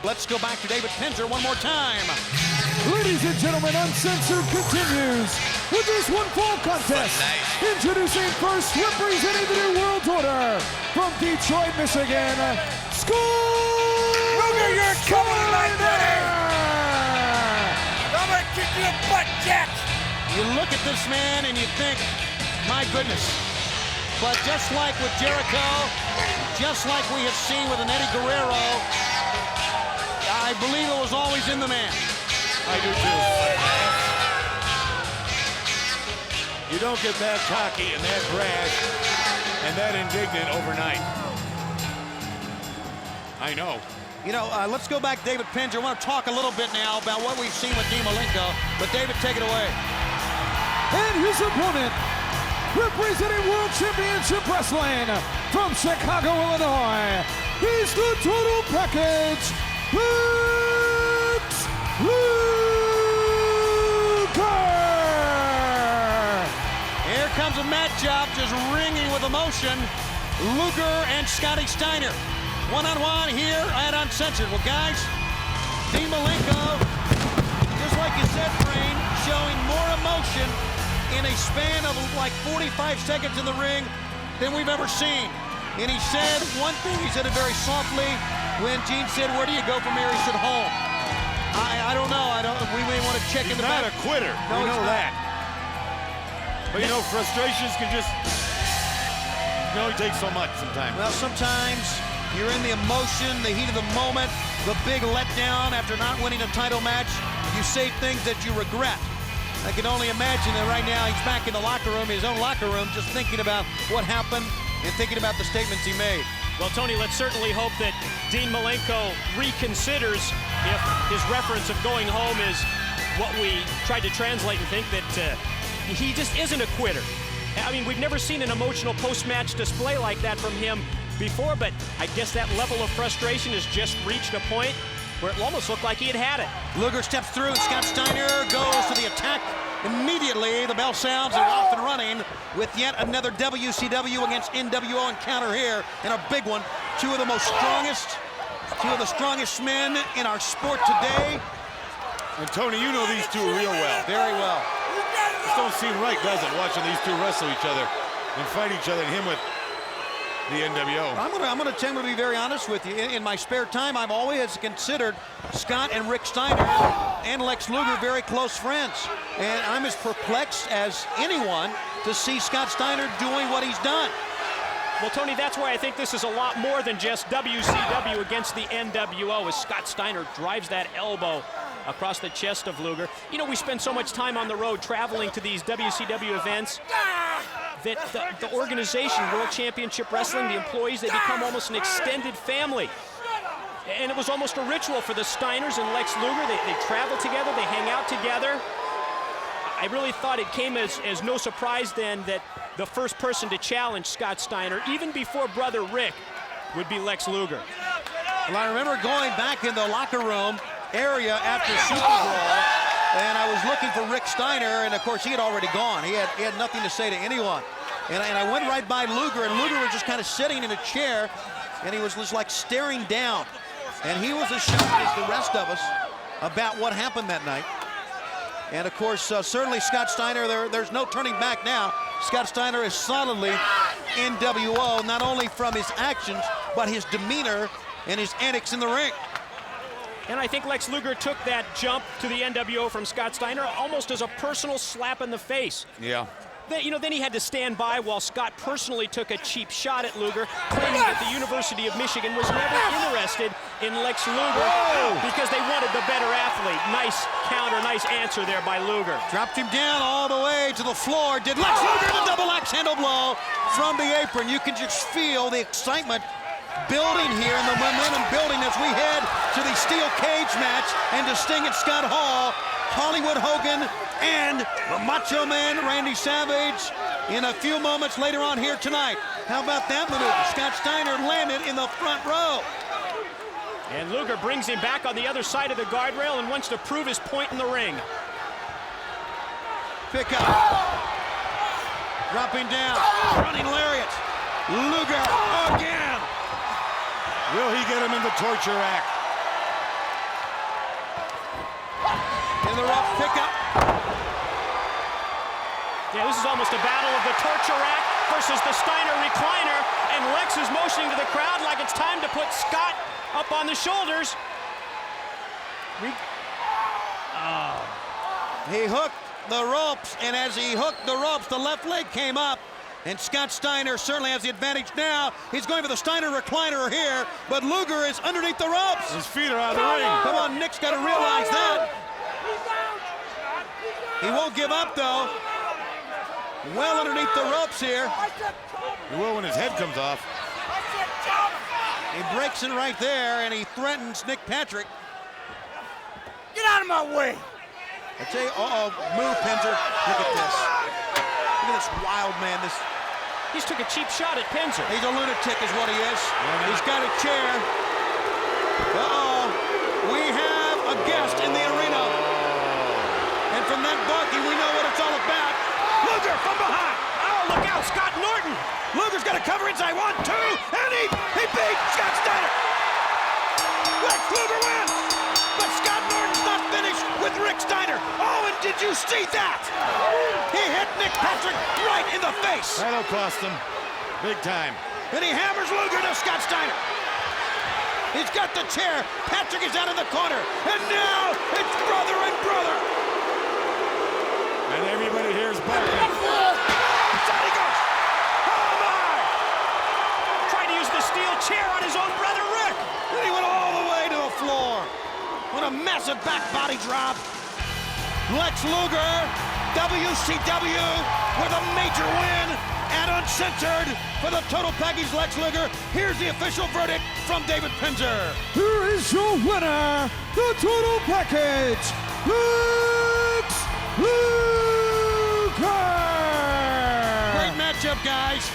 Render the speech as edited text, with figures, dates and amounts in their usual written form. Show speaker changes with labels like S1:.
S1: Let's go back to David Penzer one more time.
S2: Ladies and gentlemen, Uncensored continues with this one fall contest. Introducing first, representing the New World Order from Detroit, Michigan,
S3: Luger, you're coming like that! I'm gonna kick you in the butt, Jack!
S1: You look at this man and you think, my goodness. But just like with Jericho, just like we have seen with an Eddie Guerrero, I believe it was always in the man.
S4: I do too. You don't get that cocky and that brash and that indignant overnight. I know.
S1: You know, let's go back to David Penzer. I want to talk a little bit now about what we've seen with Dean Malenko. But David, take it away.
S2: And his opponent, representing World Championship Wrestling from Chicago, Illinois, he's the Total Package, Lex Luger!
S1: Here comes a matchup just ringing with emotion. Luger and Scotty Steiner. One-on-one here at Uncensored. Well, guys, Dean Malenko, just like you said, Brain, showing more emotion in a span of like 45 seconds in the ring than we've ever seen. And he said one thing, he said it very softly. When Gene said, where do you go from here? He said, home. I don't know. We may want to check in the back.
S4: He's not a quitter.
S1: No,
S4: we know
S1: not.
S4: that. But you know, frustrations can just, you know, it takes so much sometimes.
S1: Well, sometimes you're in the emotion, the heat of the moment, the big letdown after not winning a title match. You say things that you regret. I can only imagine that right now he's back in the locker room, his own locker room, just thinking about what happened and thinking about the statements he made.
S5: Well, Tony, let's certainly hope that Dean Malenko reconsiders if his reference of going home is what we tried to translate and think that he just isn't a quitter. I mean, we've never seen an emotional post-match display like that from him before, but I guess that level of frustration has just reached a point where it almost looked like he had it.
S1: Luger steps through, Scott Steiner goes to the attack. Immediately, the bell sounds, they're off and running with yet another WCW against NWO encounter here, and a big one. Two of the strongest men in our sport today.
S4: And Tony, you know these two real well.
S1: Very well.
S4: This don't seem right, does it, watching these two wrestle each other and fight each other, and him with the NWO.
S1: I'm gonna be very honest with you. In my spare time, I've always considered Scott and Rick Steiner and Lex Luger very close friends. And I'm as perplexed as anyone to see Scott Steiner doing what he's done.
S5: Well, Tony, that's why I think this is a lot more than just WCW against the NWO, as Scott Steiner drives that elbow across the chest of Luger. You know, we spend so much time on the road traveling to these WCW events that the organization, World Championship Wrestling, the employees, they become almost an extended family. And it was almost a ritual for the Steiners and Lex Luger. They travel together, they hang out together. I really thought it came as no surprise then that the first person to challenge Scott Steiner, even before brother Rick, would be Lex Luger.
S1: Well, I remember going back in the locker room area after Super Brawl, and I was looking for Rick Steiner, and of course he had already gone. He had nothing to say to anyone. And I went right by Luger, and Luger was just kind of sitting in a chair, and he was just like staring down. And he was as shocked as the rest of us about what happened that night. And of course, certainly Scott Steiner, there's no turning back now. Scott Steiner is solidly NWO, not only from his actions, but his demeanor and his antics in the ring.
S5: And I think Lex Luger took that jump to the NWO from Scott Steiner almost as a personal slap in the face.
S4: Yeah.
S5: Then he had to stand by while Scott personally took a cheap shot at Luger, claiming that the University of Michigan was never interested in Lex Luger because they wanted the better athlete. Nice counter, nice answer there by Luger.
S1: Dropped him down all the way to the floor. Did Lex Luger the double axe handle blow from the apron. You can just feel the excitement building here and the momentum building as we head to the steel cage match and to Sting at Scott Hall. Hollywood Hogan and the Macho Man Randy Savage in a few moments later on here tonight. How about that maneuver? Scott Steiner landed in the front row.
S5: And Luger brings him back on the other side of the guardrail and wants to prove his point in the ring.
S1: pickup. Dropping down, running lariat. Luger again.
S4: Will he get him in the torture rack?
S1: In the rough pickup.
S5: Yeah, this is almost a battle of the torture rack versus the Steiner recliner, and Lex is motioning to the crowd like it's time to put Scott up on the shoulders.
S1: He hooked the ropes, and as he hooked the ropes, the left leg came up, and Scott Steiner certainly has the advantage now. He's going for the Steiner recliner here, but Luger is underneath the ropes.
S4: His feet are out of the ring.
S1: Come on, Nick's got to realize that. He won't give up, though. Well underneath the ropes here.
S4: He will when his head comes off.
S1: He breaks it right there, and he threatens Nick Patrick.
S3: Get out of my way!
S1: I tell you, move, Pinzer. Look at this. Look at this wild man.
S5: He took a cheap shot at Pinzer.
S1: He's a lunatic is what he is. He's got a chair. We have a guest in the arena. And from that barking, we know what it's all about. Luger from behind.
S5: Oh, look out, Scott Norton.
S1: Luger's got to cover inside. 1, 2, and he beat Scott Steiner. Lex Luger wins. But Scott Norton's not finished with Rick Steiner. Oh, and did you see that? He hit Nick Patrick right in the face.
S4: That'll cost him big time.
S1: And he hammers Luger to Scott Steiner. He's got the chair. Patrick is out in the corner. And now it's brother and brother.
S4: And everybody here is barking.
S1: Down he goes. Oh, my.
S5: Tried to use the steel chair on his own brother, Rick.
S1: And he went all the way to the floor. What a massive back body drop. Lex Luger, WCW, with a major win at Uncensored for the total package. Lex Luger. Here's the official verdict from David Pinzer.
S2: Here is your winner, the total package, Lex Luger!
S1: Great matchup, guys.